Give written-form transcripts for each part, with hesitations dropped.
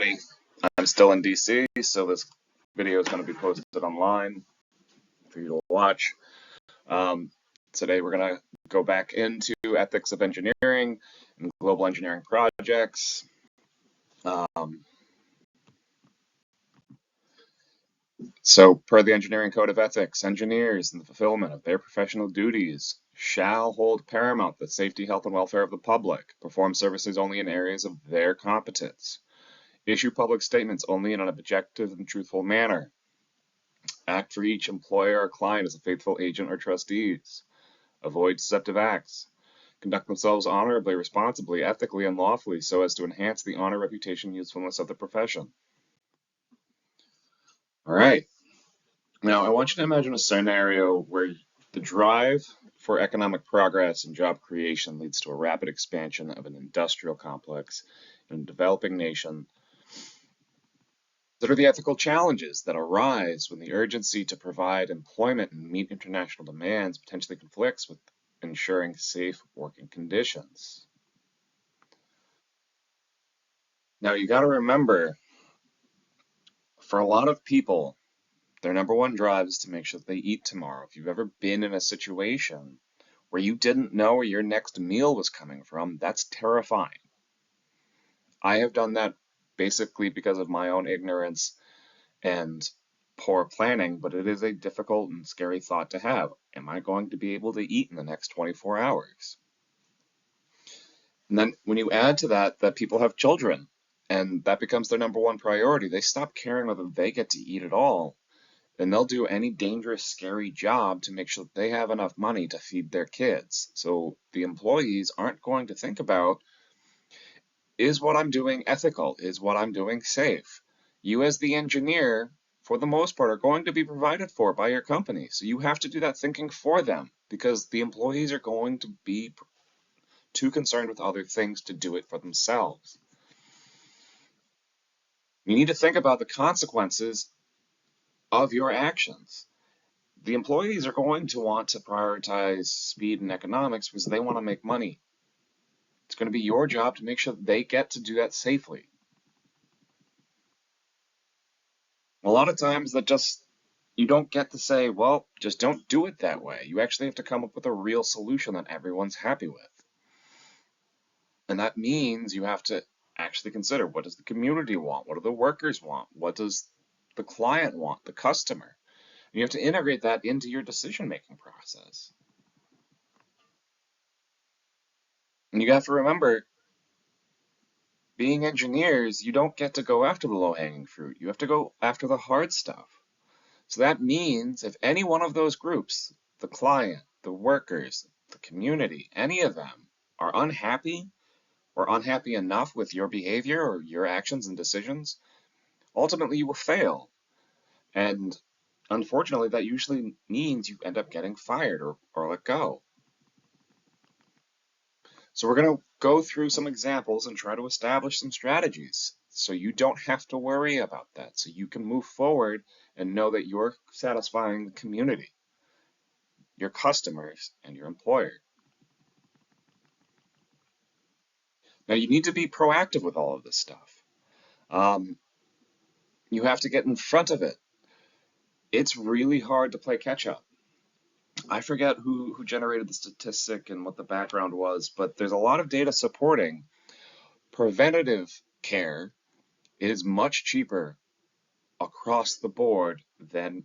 everybody. I'm still in DC, so this video is going to be posted online for you to watch. Um, Today we're going to go back into ethics of engineering and global engineering projects. So per the Engineering Code of Ethics, engineers in the fulfillment of their professional duties shall hold paramount the safety, health, and welfare of the public, perform services only in areas of their competence, issue public statements only in an objective and truthful manner, act for each employer or client as a faithful agent or trustees, avoid deceptive acts, conduct themselves honorably, responsibly, ethically, and lawfully so as to enhance the honor, reputation, and usefulness of the profession. All right. Now, I want you to imagine a scenario where the drive for economic progress and job creation leads to a rapid expansion of an industrial complex in a developing nation. What are the ethical challenges that arise when the urgency to provide employment and meet international demands potentially conflicts with ensuring safe working conditions? Now, you got to remember, for a lot of people, their number one drive is to make sure that they eat tomorrow. If you've ever been in a situation where you didn't know where your next meal was coming from, that's terrifying. I have done that basically because of my own ignorance and poor planning, but it is a difficult and scary thought to have. Am I going to be able to eat in the next 24 hours? And then when you add to that people have children, and that becomes their number one priority, they stop caring whether they get to eat at all, and they'll do any dangerous, scary job to make sure that they have enough money to feed their kids. So the employees aren't going to think about, is what I'm doing ethical? Is what I'm doing safe? You as the engineer, for the most part, are going to be provided for by your company. So you have to do that thinking for them because the employees are going to be too concerned with other things to do it for themselves. You need to think about the consequences of your actions. The employees are going to want to prioritize speed and economics because they want to make money. It's going to be your job to make sure that they get to do that safely. A lot of times you don't get to say, well, just don't do it that way. You actually have to come up with a real solution that everyone's happy with. And that means you have to actually consider, what does the community want? What do the workers want? What does the client want, the customer? And you have to integrate that into your decision-making process. And you have to remember, being engineers, you don't get to go after the low-hanging fruit. You have to go after the hard stuff. So that means if any one of those groups, the client, the workers, the community, any of them are unhappy or unhappy enough with your behavior or your actions and decisions, ultimately you will fail. And unfortunately, that usually means you end up getting fired or let go. So we're going to go through some examples and try to establish some strategies so you don't have to worry about that, so you can move forward and know that you're satisfying the community, your customers, and your employer. Now, you need to be proactive with all of this stuff. You have to get in front of it. It's really hard to play catch up. I forget who generated the statistic and what the background was, but there's a lot of data supporting preventative care is much cheaper across the board than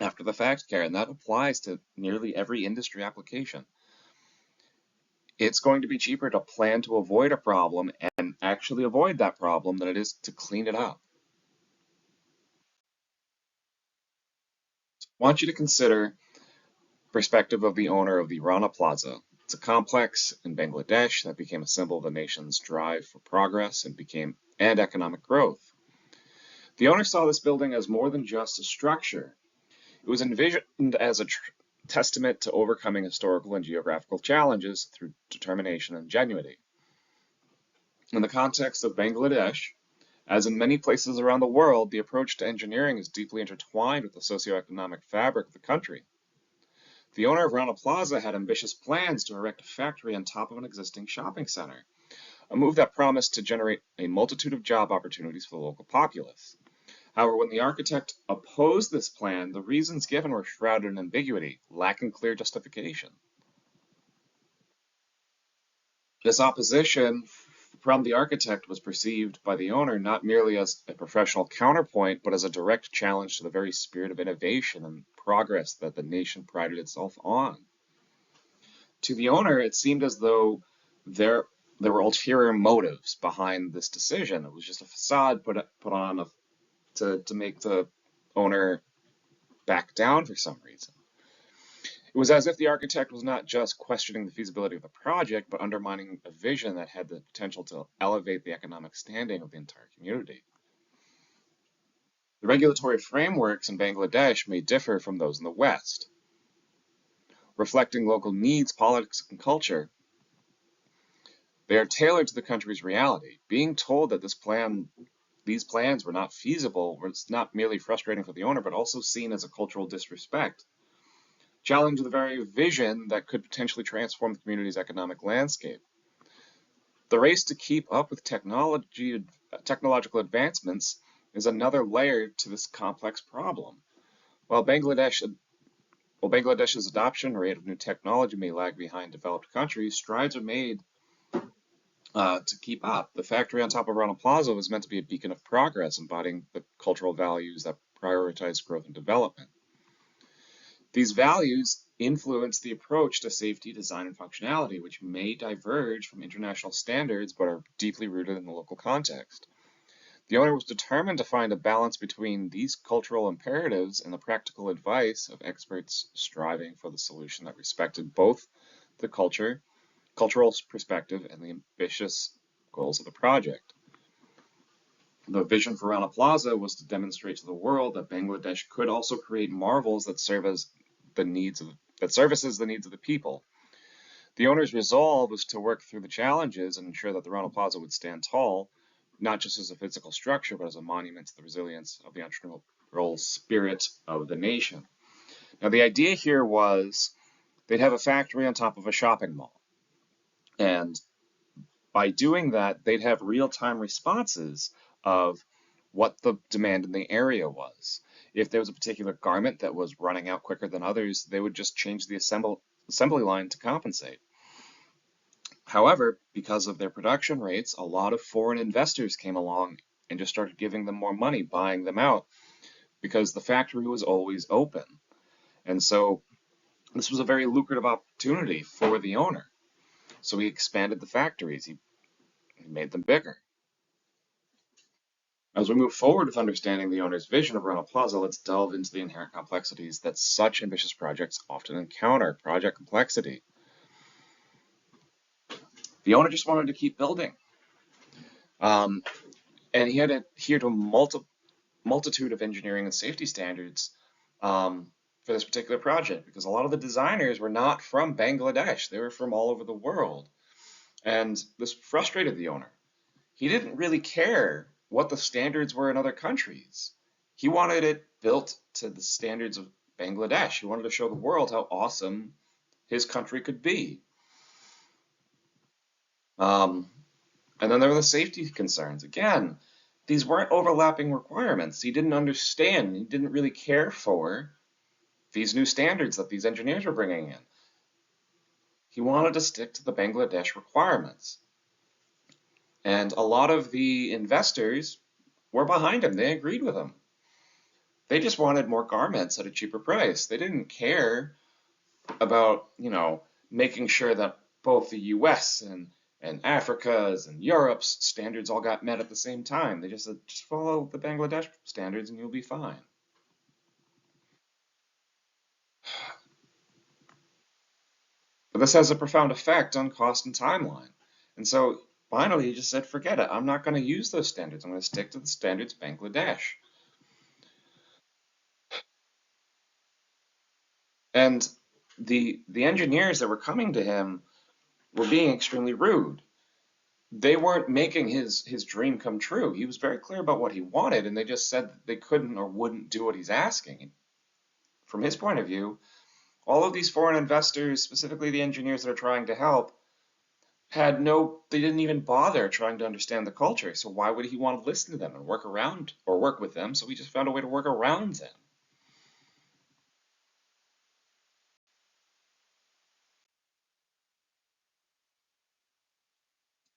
after the fact care, and that applies to nearly every industry application. It's going to be cheaper to plan to avoid a problem and actually avoid that problem than it is to clean it up. I want you to consider the perspective of the owner of the Rana Plaza. It's a complex in Bangladesh that became a symbol of the nation's drive for progress and economic growth. The owner saw this building as more than just a structure. It was envisioned as a testament to overcoming historical and geographical challenges through determination and ingenuity. In the context of Bangladesh, as in many places around the world, the approach to engineering is deeply intertwined with the socioeconomic fabric of the country. The owner of Rana Plaza had ambitious plans to erect a factory on top of an existing shopping center. a move that promised to generate a multitude of job opportunities for the local populace. However, when the architect opposed this plan, the reasons given were shrouded in ambiguity, lacking clear justification. This opposition from the architect was perceived by the owner not merely as a professional counterpoint, but as a direct challenge to the very spirit of innovation and progress that the nation prided itself on. To the owner, it seemed as though there there were ulterior motives behind this decision. It was just a facade put on to make the owner back down for some reason. It was as if the architect was not just questioning the feasibility of the project, but undermining a vision that had the potential to elevate the economic standing of the entire community. The regulatory frameworks in Bangladesh may differ from those in the West. Reflecting local needs, politics, and culture, they are tailored to the country's reality. Being told that these plans were not feasible was not merely frustrating for the owner, but also seen as a cultural disrespect, challenging the very vision that could potentially transform the community's economic landscape. The race to keep up with technological advancements is another layer to this complex problem. While Bangladesh's adoption rate of new technology may lag behind developed countries, strides are made to keep up. The factory on top of Rana Plaza was meant to be a beacon of progress, embodying the cultural values that prioritize growth and development. These values influence the approach to safety, design, and functionality, which may diverge from international standards but are deeply rooted in the local context. The owner was determined to find a balance between these cultural imperatives and the practical advice of experts striving for the solution that respected both the cultural perspective and the ambitious goals of the project. The vision for Rana Plaza was to demonstrate to the world that Bangladesh could also create marvels that services the needs of the people. The owner's resolve was to work through the challenges and ensure that the Rana Plaza would stand tall, not just as a physical structure, but as a monument to the resilience of the entrepreneurial spirit of the nation. Now, the idea here was they'd have a factory on top of a shopping mall. And by doing that, they'd have real-time responses of what the demand in the area was. If there was a particular garment that was running out quicker than others, they would just change the assembly line to compensate. However, because of their production rates, a lot of foreign investors came along and just started giving them more money, buying them out, because the factory was always open. And so this was a very lucrative opportunity for the owner. So he expanded the factories, he made them bigger. As we move forward with understanding the owner's vision of Rana Plaza, let's delve into the inherent complexities that such ambitious projects often encounter. Project complexity. The owner just wanted to keep building. And he had to adhere to a multitude of engineering and safety standards for this particular project, because a lot of the designers were not from Bangladesh. They were from all over the world. And this frustrated the owner. He didn't really care what the standards were in other countries. He wanted it built to the standards of Bangladesh. He wanted to show the world how awesome his country could be. Um, and then there were the safety concerns. Again, these weren't overlapping requirements. He didn't understand. He didn't really care for these new standards that these engineers were bringing in. He wanted to stick to the Bangladesh requirements. And a lot of the investors were behind him. They agreed with him. They just wanted more garments at a cheaper price. They didn't care about, making sure that both the US and Africa's and Europe's standards all got met at the same time. They just said, just follow the Bangladesh standards and you'll be fine. But this has a profound effect on cost and timeline. And so finally, he just said, forget it. I'm not going to use those standards. I'm going to stick to the standards of Bangladesh. And the engineers that were coming to him were being extremely rude. They weren't making his dream come true. He was very clear about what he wanted, and they just said that they couldn't or wouldn't do what he's asking. From his point of view, all of these foreign investors, specifically the engineers that are trying to help, they didn't even bother trying to understand the culture. So why would he want to listen to them and work around or work with them? So he just found a way to work around them.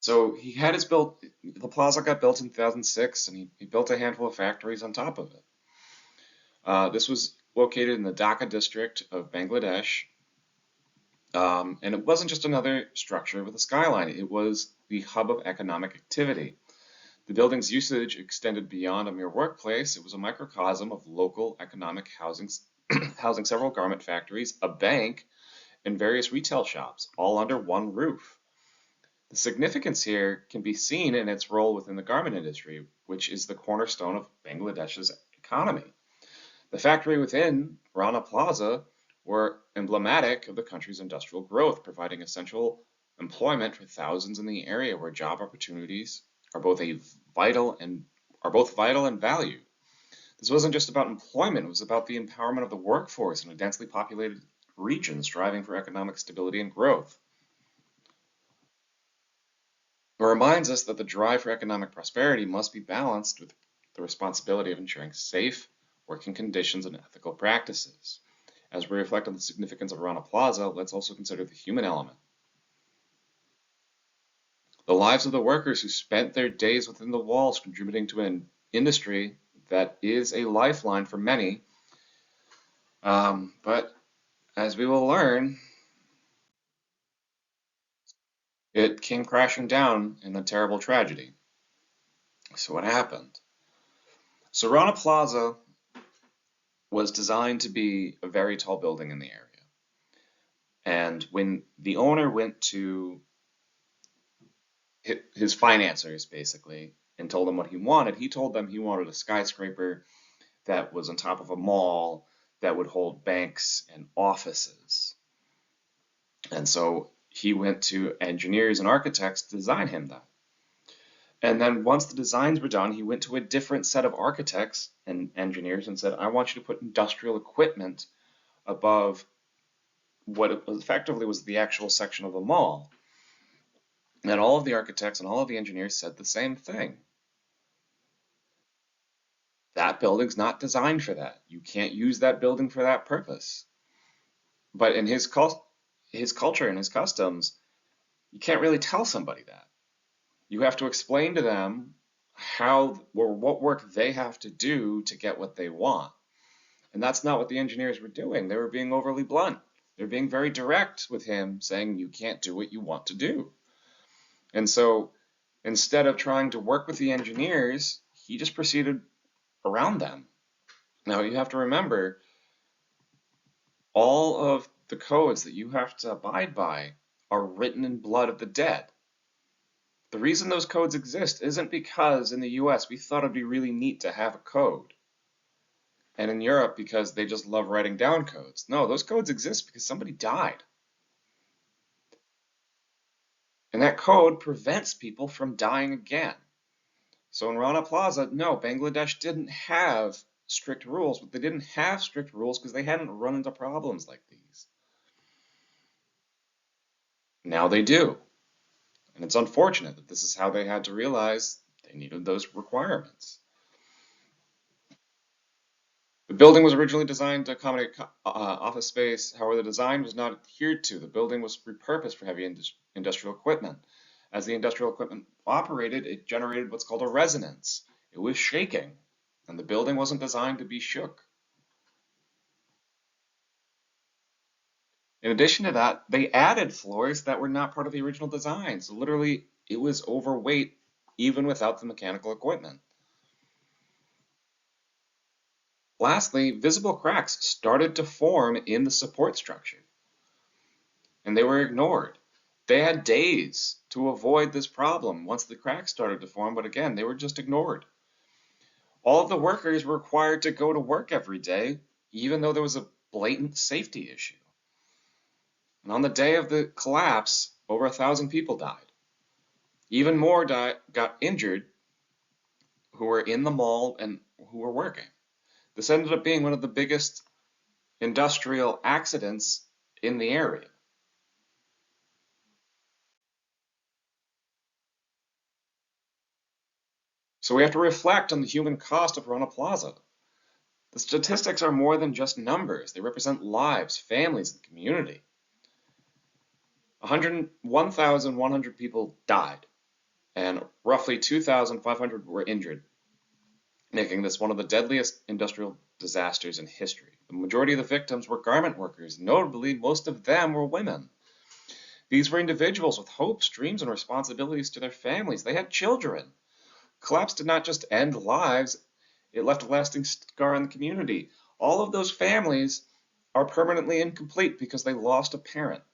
So the plaza got built in 2006, and he built a handful of factories on top of it. This was located in the Dhaka district of Bangladesh, and it wasn't just another structure with a skyline, it was the hub of economic activity. The building's usage extended beyond a mere workplace. It was a microcosm of local economic housing, housing several garment factories, a bank, and various retail shops, all under one roof. The significance here can be seen in its role within the garment industry, which is the cornerstone of Bangladesh's economy. The factory within Rana Plaza were emblematic of the country's industrial growth, providing essential employment for thousands in the area where job opportunities are both a vital and are both vital and valued. This wasn't just about employment, it was about the empowerment of the workforce in a densely populated region striving for economic stability and growth. It reminds us that the drive for economic prosperity must be balanced with the responsibility of ensuring safe working conditions and ethical practices. As we reflect on the significance of Rana Plaza, let's also consider the human element. The lives of the workers who spent their days within the walls contributing to an industry that is a lifeline for many. But as we will learn, it came crashing down in a terrible tragedy. So what happened? So Rana Plaza was designed to be a very tall building in the area. And when the owner went to his financiers, basically, and told them what he told them he wanted a skyscraper that was on top of a mall that would hold banks and offices. And so he went to engineers and architects to design him that. And then once the designs were done, he went to a different set of architects and engineers and said, I want you to put industrial equipment above what effectively was the actual section of the mall. And all of the architects and all of the engineers said the same thing. That building's not designed for that. You can't use that building for that purpose. But in his culture and his customs, you can't really tell somebody that. You have to explain to them how or what work they have to do to get what they want. And that's not what the engineers were doing. They were being overly blunt. They're being very direct with him, saying you can't do what you want to do. And so instead of trying to work with the engineers, he just proceeded around them. Now you have to remember all of the codes that you have to abide by are written in blood of the dead. The reason those codes exist isn't because in the US we thought it'd be really neat to have a code. And in Europe because they just love writing down codes. No, those codes exist because somebody died. And that code prevents people from dying again. So in Rana Plaza, no, Bangladesh didn't have strict rules, but they didn't have strict rules because they hadn't run into problems like these. Now they do. And it's unfortunate that this is how they had to realize they needed those requirements. The building was originally designed to accommodate office space. However, the design was not adhered to. The building was repurposed for heavy industrial equipment. As the industrial equipment operated, it generated what's called a resonance. It was shaking, and the building wasn't designed to be shook. In addition to that, they added floors that were not part of the original design. So literally, it was overweight even without the mechanical equipment. Lastly, visible cracks started to form in the support structure, and they were ignored. They had days to avoid this problem once the cracks started to form, but again, they were just ignored. All of the workers were required to go to work every day, even though there was a blatant safety issue. And on the day of the collapse, over 1,000 people died. Even more got injured who were in the mall and who were working. This ended up being one of the biggest industrial accidents in the area. So we have to reflect on the human cost of Rana Plaza. The statistics are more than just numbers. They represent lives, families, and community. 101,100 people died, and roughly 2,500 were injured, making this one of the deadliest industrial disasters in history. The majority of the victims were garment workers. Notably, most of them were women. These were individuals with hopes, dreams, and responsibilities to their families. They had children. Collapse did not just end lives, it left a lasting scar on the community. All of those families are permanently incomplete because they lost a parent,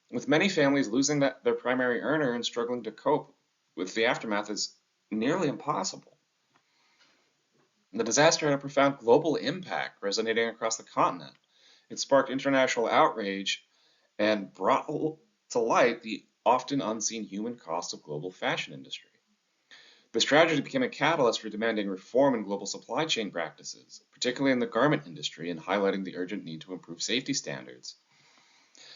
with many families losing their primary earner and struggling to cope with the aftermath is nearly impossible. The disaster had a profound global impact, resonating across the continent. It sparked international outrage and brought to light the often unseen human costs of global fashion industry. This tragedy became a catalyst for demanding reform in global supply chain practices, particularly in the garment industry, and highlighting the urgent need to improve safety standards.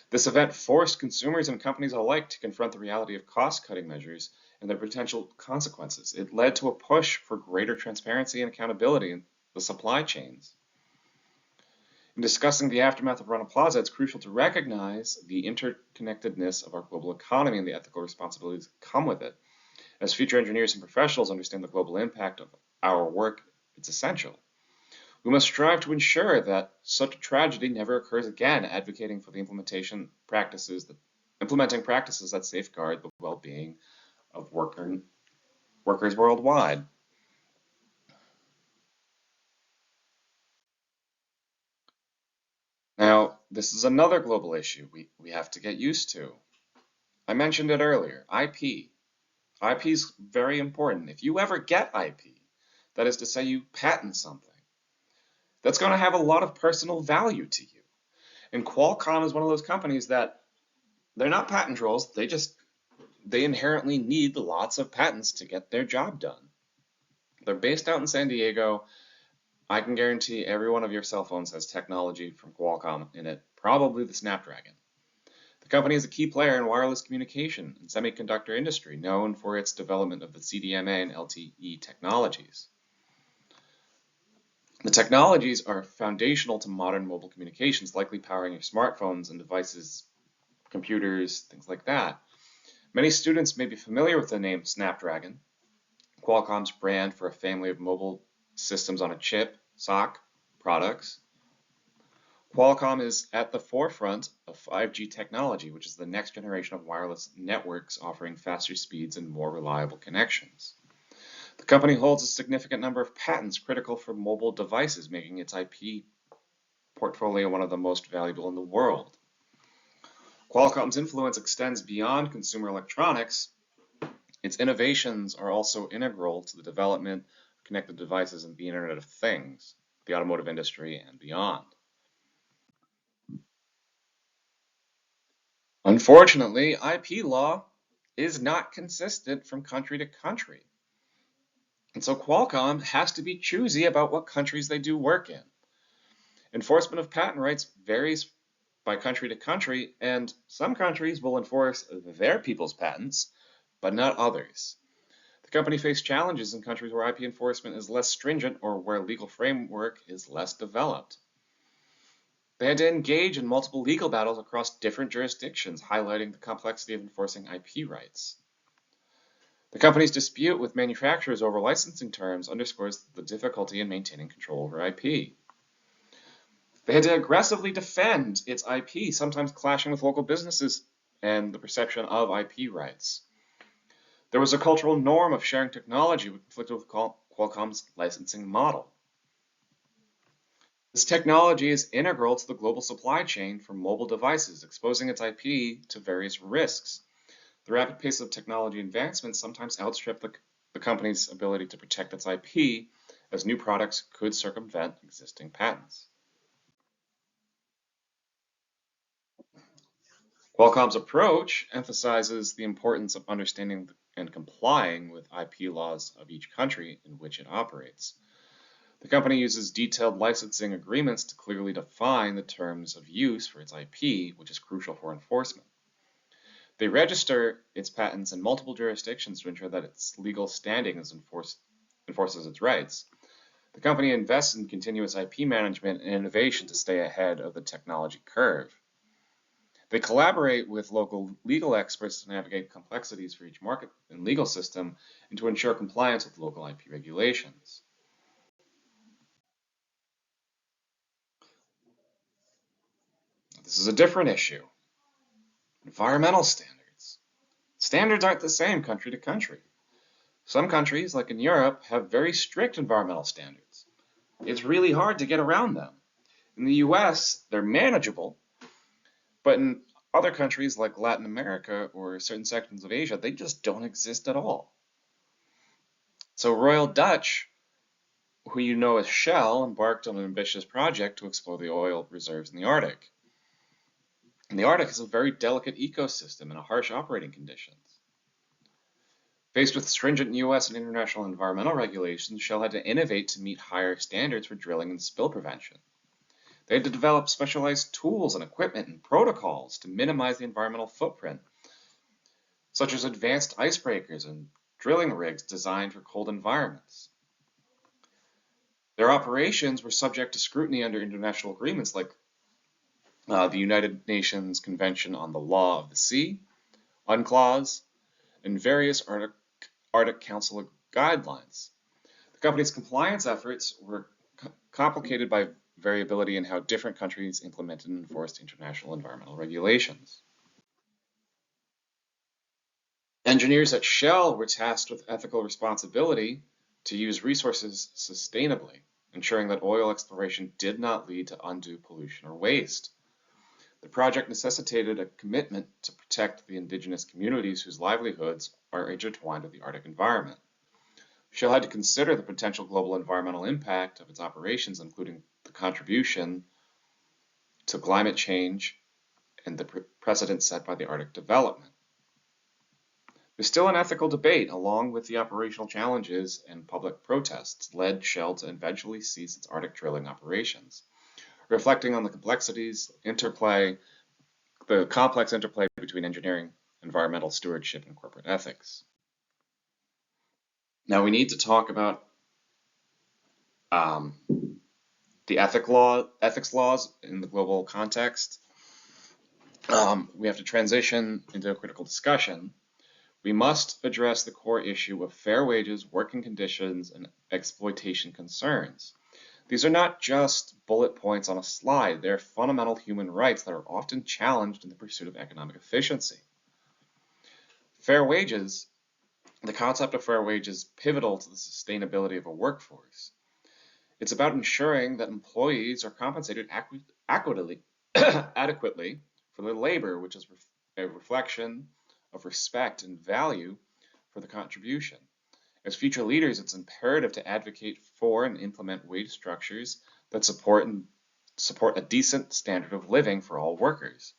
This event forced consumers and companies alike to confront the reality of cost-cutting measures and their potential consequences. It led to a push for greater transparency and accountability in the supply chains. In discussing the aftermath of Rana Plaza, it's crucial to recognize the interconnectedness of our global economy and the ethical responsibilities that come with it. As future engineers and professionals understand the global impact of our work, it's essential. We must strive to ensure that such a tragedy never occurs again, advocating for the implementing practices that safeguard the well-being of workers worldwide. Now, this is another global issue we have to get used to. I mentioned it earlier, IP. IP is very important. If you ever get IP, that is to say you patent something, that's going to have a lot of personal value to you. And Qualcomm is one of those companies that they're not patent trolls. They inherently need lots of patents to get their job done. They're based out in San Diego. I can guarantee every one of your cell phones has technology from Qualcomm in it, probably the Snapdragon. The company is a key player in wireless communication and semiconductor industry, known for its development of the CDMA and LTE technologies. The technologies are foundational to modern mobile communications, likely powering your smartphones and devices, computers, things like that. Many students may be familiar with the name Snapdragon, Qualcomm's brand for a family of mobile systems on a chip, SoC, products. Qualcomm is at the forefront of 5G technology, which is the next generation of wireless networks offering faster speeds and more reliable connections. The company holds a significant number of patents critical for mobile devices, making its IP portfolio one of the most valuable in the world. Qualcomm's influence extends beyond consumer electronics. Its innovations are also integral to the development of connected devices and the Internet of Things, the automotive industry, and beyond. Unfortunately, IP law is not consistent from country to country. And so Qualcomm has to be choosy about what countries they do work in. Enforcement of patent rights varies by country to country, and some countries will enforce their people's patents, but not others. The company faced challenges in countries where IP enforcement is less stringent or where legal framework is less developed. They had to engage in multiple legal battles across different jurisdictions, highlighting the complexity of enforcing IP rights. The company's dispute with manufacturers over licensing terms underscores the difficulty in maintaining control over IP. They had to aggressively defend its IP, sometimes clashing with local businesses and the perception of IP rights. There was a cultural norm of sharing technology which conflicted with Qualcomm's licensing model. This technology is integral to the global supply chain for mobile devices, exposing its IP to various risks. The rapid pace of technology advancement sometimes outstrip the company's ability to protect its IP, as new products could circumvent existing patents. Qualcomm's approach emphasizes the importance of understanding and complying with IP laws of each country in which it operates. The company uses detailed licensing agreements to clearly define the terms of use for its IP, which is crucial for enforcement. They register its patents in multiple jurisdictions to ensure that its legal standing is enforced enforces its rights. The company invests in continuous IP management and innovation to stay ahead of the technology curve. They collaborate with local legal experts to navigate complexities for each market and legal system and to ensure compliance with local IP regulations. This is a different issue. Environmental standards. Standards aren't the same country to country. Some countries, like in Europe, have very strict environmental standards. It's really hard to get around them. In the US, they're manageable, but in other countries like Latin America or certain sections of Asia, they just don't exist at all. So Royal Dutch, who you know as Shell, embarked on an ambitious project to explore the oil reserves in the Arctic. And the Arctic is a very delicate ecosystem in harsh operating conditions. Faced with stringent US and international environmental regulations, Shell had to innovate to meet higher standards for drilling and spill prevention. They had to develop specialized tools and equipment and protocols to minimize the environmental footprint, such as advanced icebreakers and drilling rigs designed for cold environments. Their operations were subject to scrutiny under international agreements like the United Nations Convention on the Law of the Sea, UNCLOS, and various Arctic Council guidelines. The company's compliance efforts were complicated by variability in how different countries implemented and enforced international environmental regulations. Engineers at Shell were tasked with ethical responsibility to use resources sustainably, ensuring that oil exploration did not lead to undue pollution or waste. The project necessitated a commitment to protect the indigenous communities whose livelihoods are intertwined with the Arctic environment. Shell had to consider the potential global environmental impact of its operations, including the contribution to climate change and the precedent set by the Arctic development. There's still an ethical debate, along with the operational challenges and public protests, led Shell to eventually cease its Arctic drilling operations, reflecting on the complex interplay between engineering, environmental stewardship, and corporate ethics. Now we need to talk about the ethics laws in the global context. We have to transition into a critical discussion. We must address the core issue of fair wages, working conditions, and exploitation concerns. These are not just bullet points on a slide. They're fundamental human rights that are often challenged in the pursuit of economic efficiency. Fair wages, the concept of fair wages is pivotal to the sustainability of a workforce. It's about ensuring that employees are compensated adequately for their labor, which is a reflection of respect and value for the contribution. As future leaders, it's imperative to advocate for and implement wage structures that support a decent standard of living for all workers.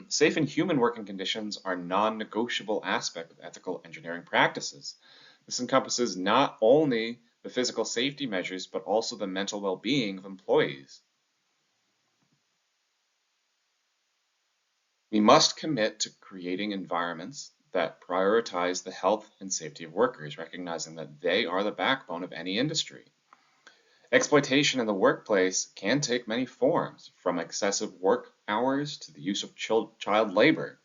Safe and human working conditions are non-negotiable aspect of ethical engineering practices. This encompasses not only the physical safety measures, but also the mental well-being of employees. We must commit to creating environments that prioritize the health and safety of workers, recognizing that they are the backbone of any industry. Exploitation in the workplace can take many forms, from excessive work hours to the use of child labor.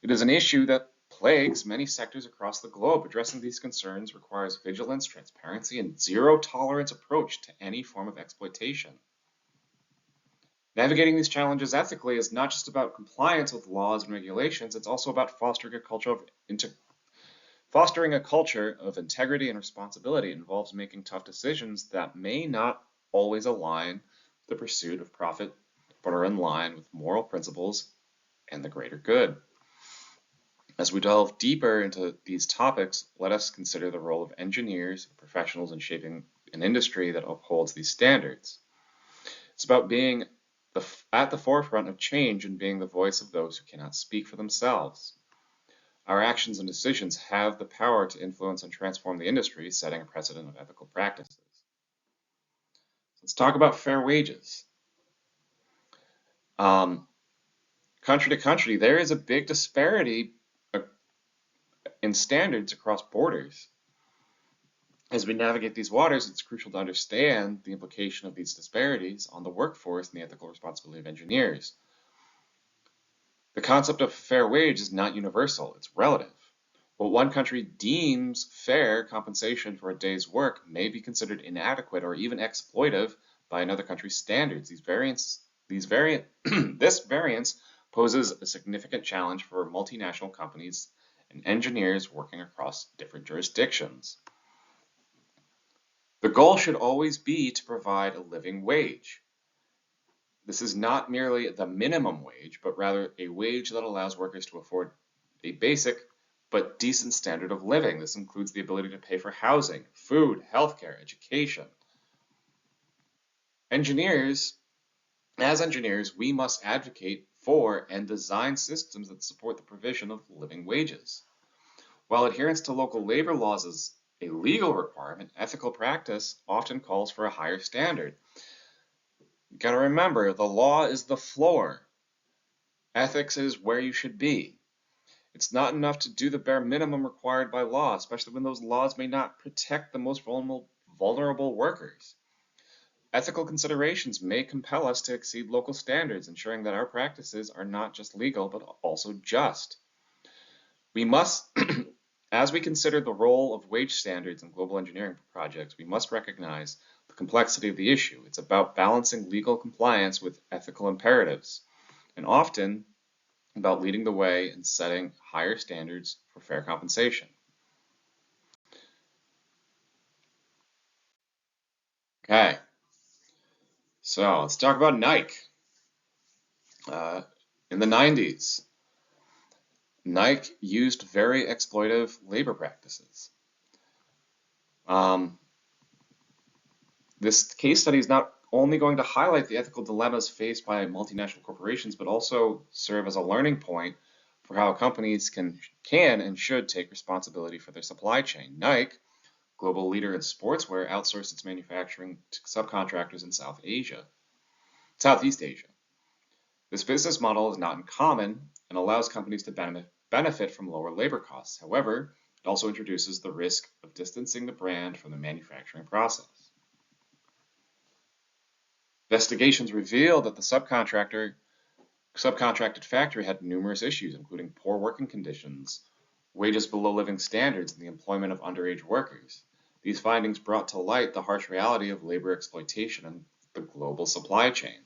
It is an issue that plagues many sectors across the globe. Addressing these concerns requires vigilance, transparency, and zero-tolerance approach to any form of exploitation. Navigating these challenges ethically is not just about compliance with laws and regulations, it's also about fostering a culture of integrity and responsibility. It involves making tough decisions that may not always align with the pursuit of profit, but are in line with moral principles and the greater good. As we delve deeper into these topics, let us consider the role of engineers and professionals in shaping an industry that upholds these standards. It's about being at the forefront of change and being the voice of those who cannot speak for themselves. Our actions and decisions have the power to influence and transform the industry, setting a precedent of ethical practices. Let's talk about fair wages. Country to country, there is a big disparity in standards across borders. As we navigate these waters, it's crucial to understand the implication of these disparities on the workforce and the ethical responsibility of engineers. The concept of fair wage is not universal, it's relative. What one country deems fair compensation for a day's work may be considered inadequate or even exploitive by another country's standards. This variance poses a significant challenge for multinational companies and engineers working across different jurisdictions. The goal should always be to provide a living wage. This is not merely the minimum wage, but rather a wage that allows workers to afford a basic but decent standard of living. This includes the ability to pay for housing, food, healthcare, education. Engineers, as engineers, we must advocate for and design systems that support the provision of living wages. While adherence to local labor laws is a legal requirement, ethical practice often calls for a higher standard. You gotta remember, the law is the floor. Ethics is where you should be. It's not enough to do the bare minimum required by law, especially when those laws may not protect the most vulnerable workers. Ethical considerations may compel us to exceed local standards, ensuring that our practices are not just legal but also just. We must, as we consider the role of wage standards in global engineering projects, we must recognize the complexity of the issue. It's about balancing legal compliance with ethical imperatives, and often about leading the way and setting higher standards for fair compensation. Okay, so let's talk about Nike. In the 90s, Nike used very exploitative labor practices. This case study is not only going to highlight the ethical dilemmas faced by multinational corporations, but also serve as a learning point for how companies can and should take responsibility for their supply chain. Nike, global leader in sportswear, outsourced its manufacturing to subcontractors in Southeast Asia. This business model is not uncommon and allows companies to benefit from lower labor costs. However, it also introduces the risk of distancing the brand from the manufacturing process. Investigations revealed that the subcontracted factory had numerous issues, including poor working conditions, wages below living standards, and the employment of underage workers. These findings brought to light the harsh reality of labor exploitation in the global supply chain.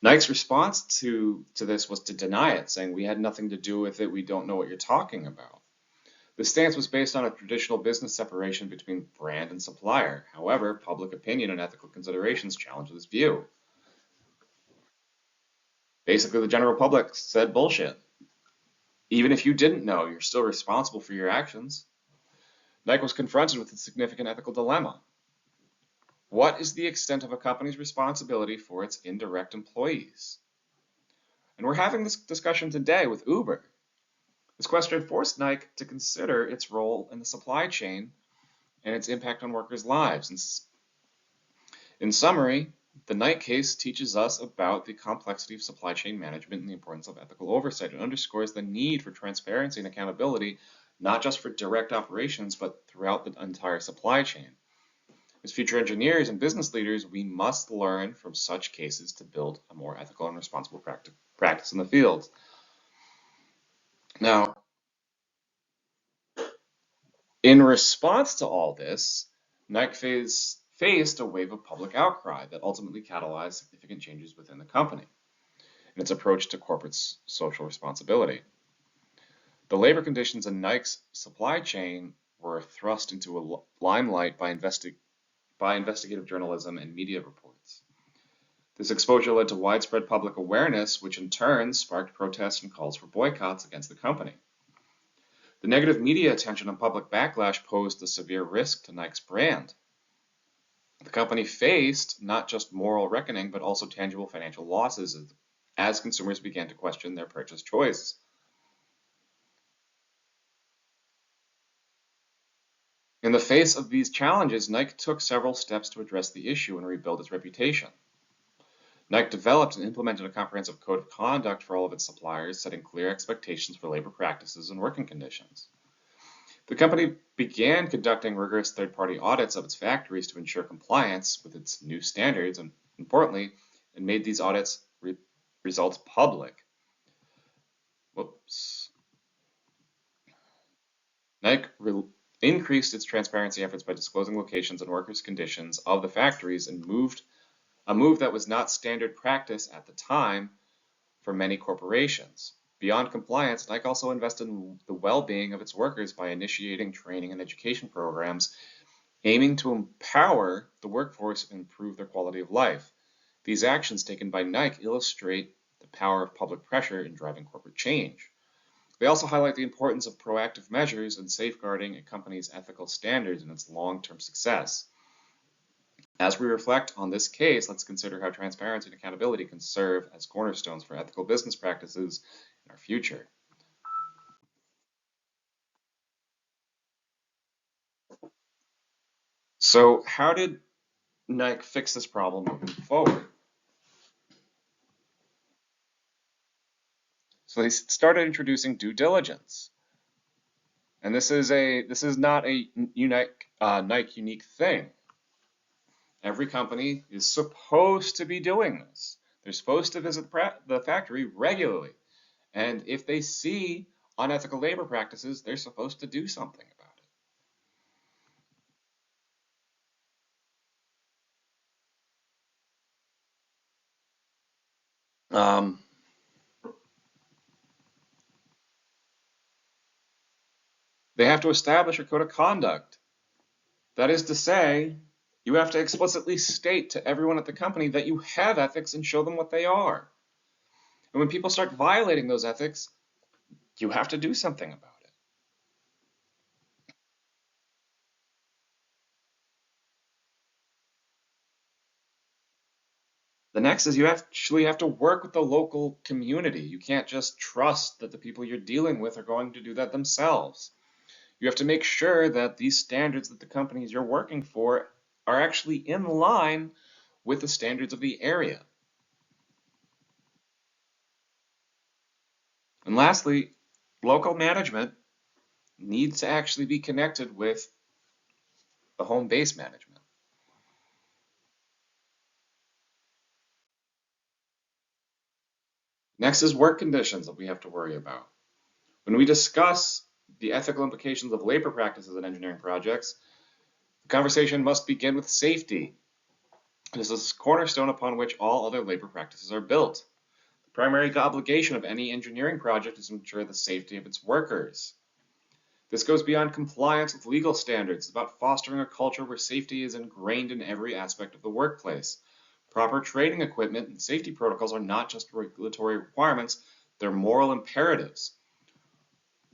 Nike's response to this was to deny it, saying, "We had nothing to do with it, we don't know what you're talking about." The stance was based on a traditional business separation between brand and supplier. However, public opinion and ethical considerations challenged this view. Basically, the general public said bullshit. Even if you didn't know, you're still responsible for your actions. Nike was confronted with a significant ethical dilemma. What is the extent of a company's responsibility for its indirect employees? And we're having this discussion today with Uber. This question forced Nike to consider its role in the supply chain and its impact on workers' lives. In summary, the Nike case teaches us about the complexity of supply chain management and the importance of ethical oversight. It underscores the need for transparency and accountability, not just for direct operations, but throughout the entire supply chain. As future engineers and business leaders, we must learn from such cases to build a more ethical and responsible practice in the field. Now, in response to all this, Nike faced a wave of public outcry that ultimately catalyzed significant changes within the company in its approach to corporate social responsibility. The labor conditions in Nike's supply chain were thrust into a limelight by investigative journalism and media reports. This exposure led to widespread public awareness, which in turn sparked protests and calls for boycotts against the company. The negative media attention and public backlash posed a severe risk to Nike's brand. The company faced not just moral reckoning, but also tangible financial losses as consumers began to question their purchase choice. In the face of these challenges, Nike took several steps to address the issue and rebuild its reputation. Nike developed and implemented a comprehensive code of conduct for all of its suppliers, setting clear expectations for labor practices and working conditions. The company began conducting rigorous third-party audits of its factories to ensure compliance with its new standards, and importantly, it made these audits results public. Whoops. Nike increased its transparency efforts by disclosing locations and workers' conditions of the factories, and a move that was not standard practice at the time for many corporations. Beyond compliance, Nike also invested in the well-being of its workers by initiating training and education programs aiming to empower the workforce and improve their quality of life. These actions taken by Nike illustrate the power of public pressure in driving corporate change. They also highlight the importance of proactive measures in safeguarding a company's ethical standards and its long-term success. As we reflect on this case, let's consider how transparency and accountability can serve as cornerstones for ethical business practices in our future. So, how did Nike fix this problem moving forward? So they started introducing due diligence, and this is not a Nike unique thing. Every company is supposed to be doing this. They're supposed to visit the factory regularly, and if they see unethical labor practices, they're supposed to do something about it. They have to establish a code of conduct. That is to say, you have to explicitly state to everyone at the company that you have ethics and show them what they are. And when people start violating those ethics, you have to do something about it. The next is you actually have to work with the local community. You can't just trust that the people you're dealing with are going to do that themselves. You have to make sure that these standards that the companies you're working for are actually in line with the standards of the area. And lastly, local management needs to actually be connected with the home base management. Next is work conditions that we have to worry about. When we discuss the ethical implications of labor practices in engineering projects, the conversation must begin with safety. This is a cornerstone upon which all other labor practices are built. The primary obligation of any engineering project is to ensure the safety of its workers. This goes beyond compliance with legal standards. It's about fostering a culture where safety is ingrained in every aspect of the workplace. Proper training equipment and safety protocols are not just regulatory requirements, they're moral imperatives.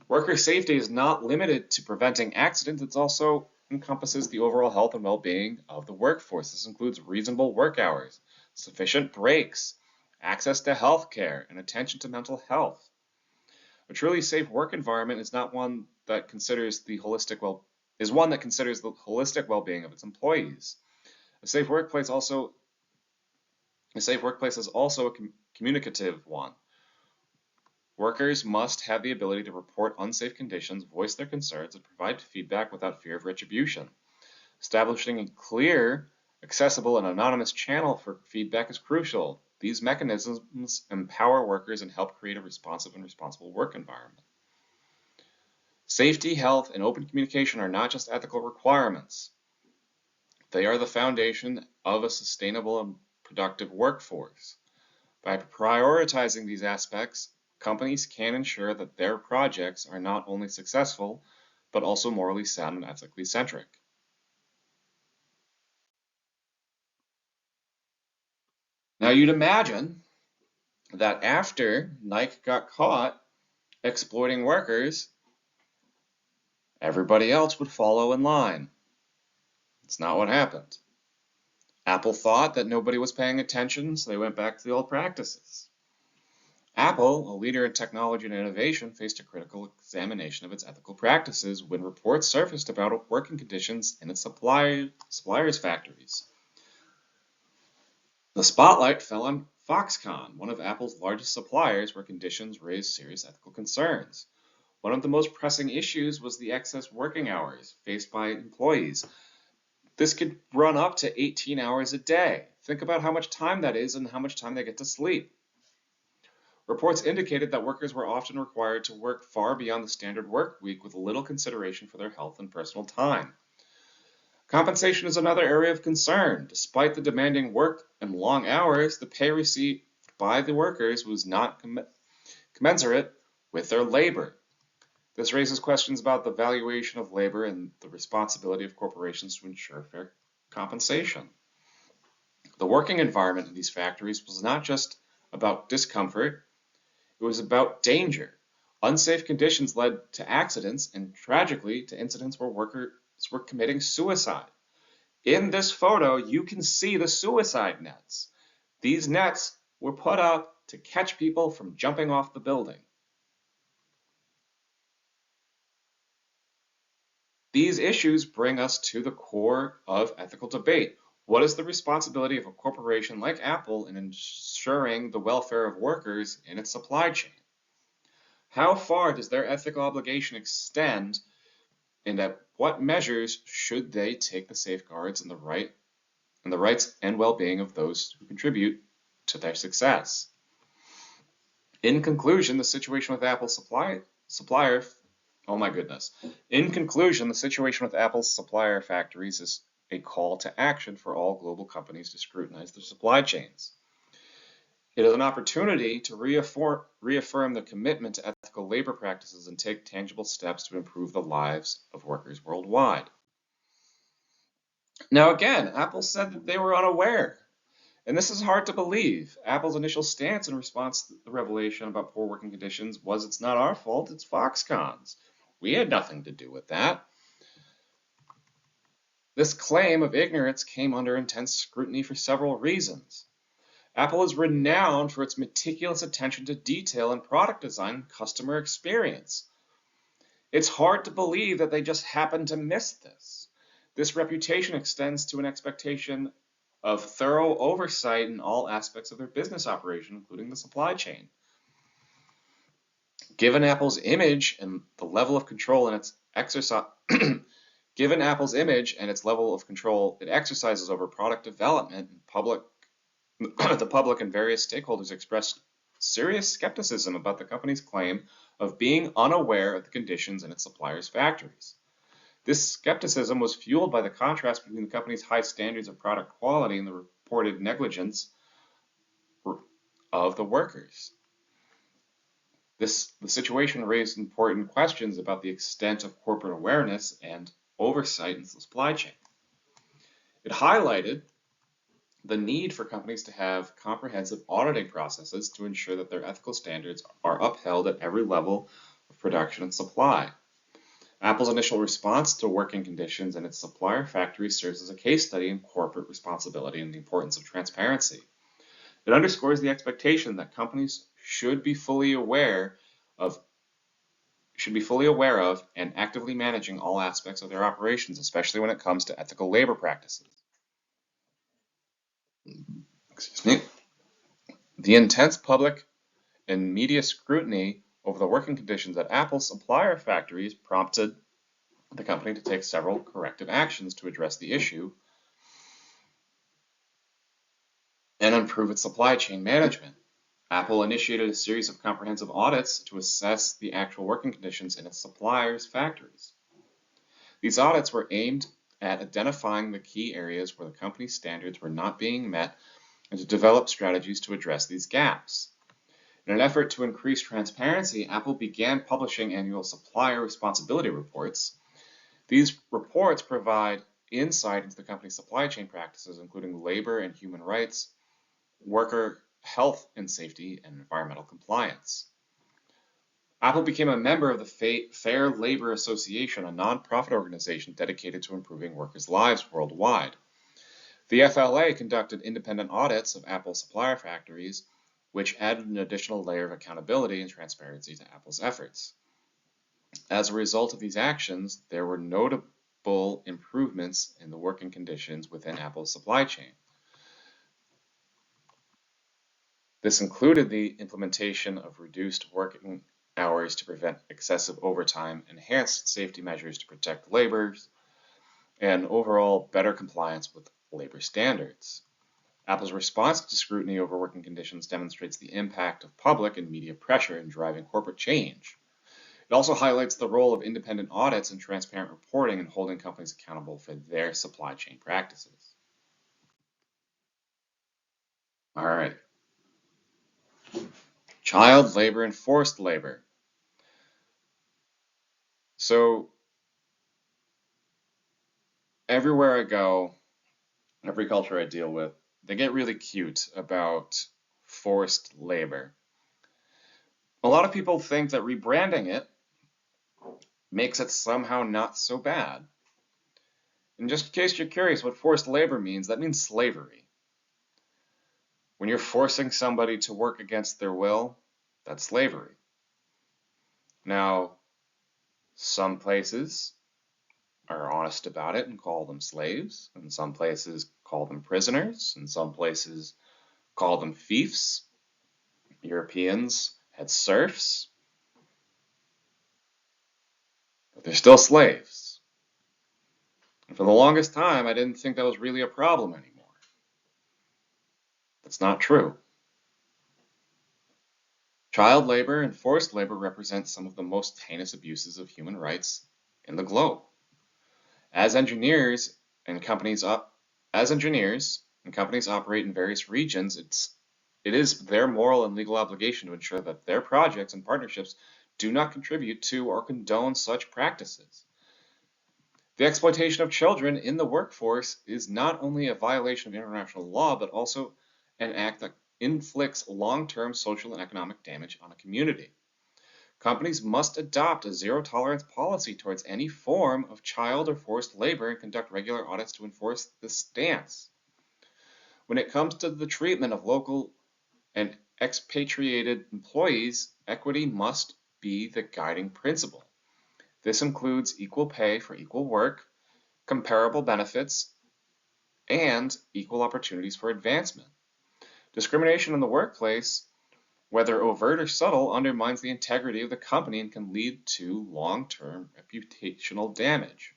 Worker safety is not limited to preventing accidents, it also encompasses the overall health and well-being of the workforce. This includes reasonable work hours, sufficient breaks, access to health care, and attention to mental health. A truly safe work environment is not one that considers the holistic well-being of its employees. A safe workplace is also a communicative one. Workers must have the ability to report unsafe conditions, voice their concerns, and provide feedback without fear of retribution. Establishing a clear, accessible, and anonymous channel for feedback is crucial. These mechanisms empower workers and help create a responsive and responsible work environment. Safety, health, and open communication are not just ethical requirements. They are the foundation of a sustainable and productive workforce. By prioritizing these aspects, companies can ensure that their projects are not only successful, but also morally sound and ethically centric. Now you'd imagine that after Nike got caught exploiting workers, everybody else would follow in line. It's not what happened. Apple thought that nobody was paying attention, so they went back to the old practices. Apple, a leader in technology and innovation, faced a critical examination of its ethical practices when reports surfaced about working conditions in its suppliers' factories. The spotlight fell on Foxconn, one of Apple's largest suppliers, where conditions raised serious ethical concerns. One of the most pressing issues was the excess working hours faced by employees. This could run up to 18 hours a day. Think about how much time that is and how much time they get to sleep. Reports indicated that workers were often required to work far beyond the standard work week with little consideration for their health and personal time. Compensation is another area of concern. Despite the demanding work and long hours, the pay received by the workers was not commensurate with their labor. This raises questions about the valuation of labor and the responsibility of corporations to ensure fair compensation. The working environment in these factories was not just about discomfort, it was about danger. Unsafe conditions led to accidents and, tragically, to incidents where workers were committing suicide. In this photo, you can see the suicide nets. These nets were put up to catch people from jumping off the building. These issues bring us to the core of ethical debate. What is the responsibility of a corporation like Apple in ensuring the welfare of workers in its supply chain? How far does their ethical obligation extend, and at what measures should they take the safeguards and the rights and well-being of those who contribute to their success? In conclusion, the situation with Apple's supplier factories is a call to action for all global companies to scrutinize their supply chains. It is an opportunity to reaffirm the commitment to ethical labor practices and take tangible steps to improve the lives of workers worldwide. Now again, Apple said that they were unaware, and this is hard to believe. Apple's initial stance in response to the revelation about poor working conditions was, it's not our fault, it's Foxconn's. We had nothing to do with that. This claim of ignorance came under intense scrutiny for several reasons. Apple is renowned for its meticulous attention to detail in product design and customer experience. It's hard to believe that they just happened to miss this. This reputation extends to an expectation of thorough oversight in all aspects of their business operation, including the supply chain. Given Apple's image and the level of control it exercises over product development, the public and various stakeholders expressed serious skepticism about the company's claim of being unaware of the conditions in its suppliers' factories. This skepticism was fueled by the contrast between the company's high standards of product quality and the reported negligence of the workers. The situation raised important questions about the extent of corporate awareness and oversight in the supply chain. It highlighted the need for companies to have comprehensive auditing processes to ensure that their ethical standards are upheld at every level of production and supply. Apple's initial response to working conditions in its supplier factories serves as a case study in corporate responsibility and the importance of transparency. It underscores the expectation that companies should be fully aware of and actively managing all aspects of their operations, especially when it comes to ethical labor practices. The intense public and media scrutiny over the working conditions at Apple's supplier factories prompted the company to take several corrective actions to address the issue and improve its supply chain management. Apple initiated a series of comprehensive audits to assess the actual working conditions in its suppliers' factories. These audits were aimed at identifying the key areas where the company's standards were not being met and to develop strategies to address these gaps. In an effort to increase transparency, Apple began publishing annual supplier responsibility reports. These reports provide insight into the company's supply chain practices, including labor and human rights, worker health and safety, and environmental compliance. Apple became a member of the Fair Labor Association, a nonprofit organization dedicated to improving workers' lives worldwide. The FLA conducted independent audits of Apple supplier factories, which added an additional layer of accountability and transparency to Apple's efforts. As a result of these actions, there were notable improvements in the working conditions within Apple's supply chain. This included the implementation of reduced working hours to prevent excessive overtime, enhanced safety measures to protect laborers, and overall better compliance with labor standards. Apple's response to scrutiny over working conditions demonstrates the impact of public and media pressure in driving corporate change. It also highlights the role of independent audits and transparent reporting in holding companies accountable for their supply chain practices. All right. Child labor and forced labor. So everywhere I go, every culture I deal with, they get really cute about forced labor. A lot of people think that rebranding it makes it somehow not so bad. And just in case you're curious what forced labor means, that means slavery. When you're forcing somebody to work against their will, that's slavery. Now, some places are honest about it and call them slaves, and some places call them prisoners, and some places call them fiefs. Europeans had serfs, but they're still slaves. And for the longest time, I didn't think that was really a problem anymore. That's not true. Child labor and forced labor represent some of the most heinous abuses of human rights in the globe. As engineers and companies operate in various regions, it is their moral and legal obligation to ensure that their projects and partnerships do not contribute to or condone such practices. The exploitation of children in the workforce is not only a violation of international law, but also an act that inflicts long-term social and economic damage on a community. Companies must adopt a zero-tolerance policy towards any form of child or forced labor and conduct regular audits to enforce this stance. When it comes to the treatment of local and expatriated employees, equity must be the guiding principle. This includes equal pay for equal work, comparable benefits, and equal opportunities for advancement. Discrimination in the workplace, whether overt or subtle, undermines the integrity of the company and can lead to long-term reputational damage.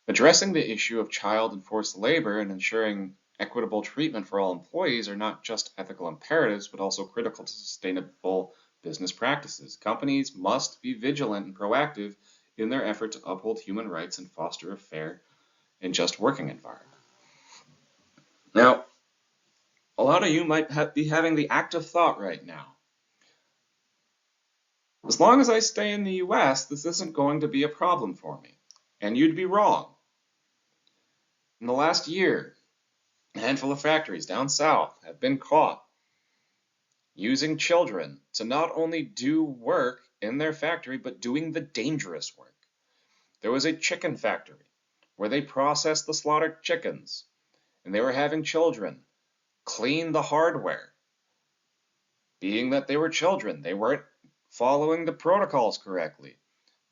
Addressing the issue of child and forced labor and ensuring equitable treatment for all employees are not just ethical imperatives, but also critical to sustainable business practices. Companies must be vigilant and proactive in their effort to uphold human rights and foster a fair and just working environment. Now, a lot of you might be having the active thought right now. As long as I stay in the US, this isn't going to be a problem for me. And you'd be wrong. In the last year, a handful of factories down south have been caught using children to not only do work in their factory, but doing the dangerous work. There was a chicken factory where they processed the slaughtered chickens, and they were having children clean the hardware. Being that they were children, they weren't following the protocols correctly.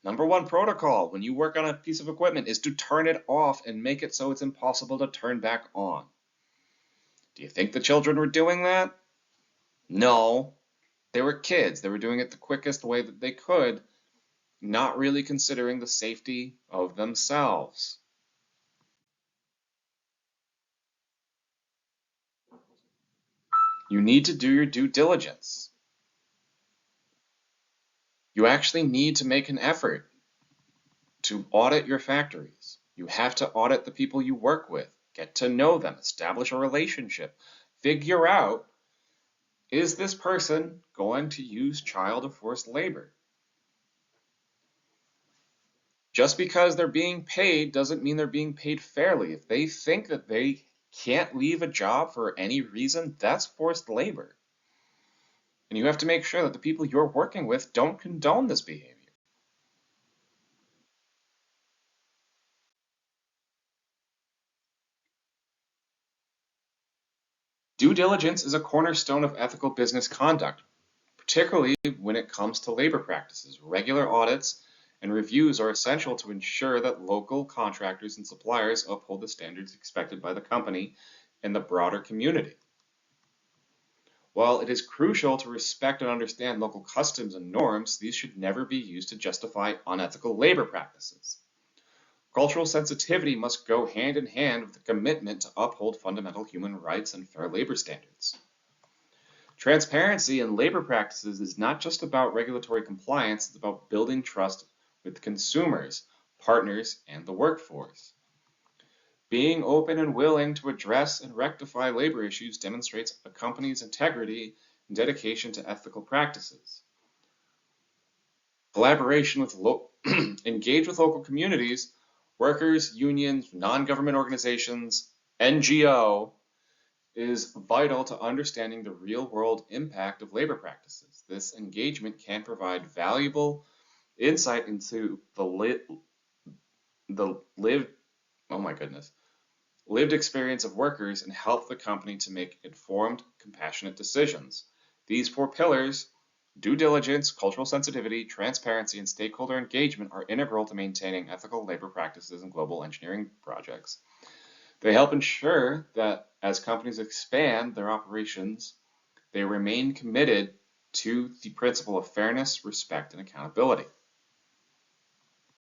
Number one protocol when you work on a piece of equipment is to turn it off and make it so it's impossible to turn back on. Do you think the children were doing that? No. They were kids. They were doing it the quickest way that they could, not really considering the safety of themselves. You need to do your due diligence. You actually need to make an effort to audit your factories. You have to audit the people you work with, get to know them, establish a relationship, figure out, is this person going to use child or forced labor? Just because they're being paid doesn't mean they're being paid fairly. If they think that they can't leave a job for any reason, that's forced labor. And you have to make sure that the people you're working with don't condone this behavior. Due diligence is a cornerstone of ethical business conduct, particularly when it comes to labor practices. Regular audits and reviews are essential to ensure that local contractors and suppliers uphold the standards expected by the company and the broader community. While it is crucial to respect and understand local customs and norms, these should never be used to justify unethical labor practices. Cultural sensitivity must go hand in hand with the commitment to uphold fundamental human rights and fair labor standards. Transparency in labor practices is not just about regulatory compliance, it's about building trust with consumers, partners, and the workforce. Being open and willing to address and rectify labor issues demonstrates a company's integrity and dedication to ethical practices. Collaboration with engage with local communities, workers, unions, non-government organizations, NGO, is vital to understanding the real-world impact of labor practices. This engagement can provide valuable insight into the lived, oh my goodness, lived experience of workers and help the company to make informed, compassionate decisions. These four pillars, due diligence, cultural sensitivity, transparency, and stakeholder engagement, are integral to maintaining ethical labor practices in global engineering projects. They help ensure that as companies expand their operations, they remain committed to the principle of fairness, respect, and accountability.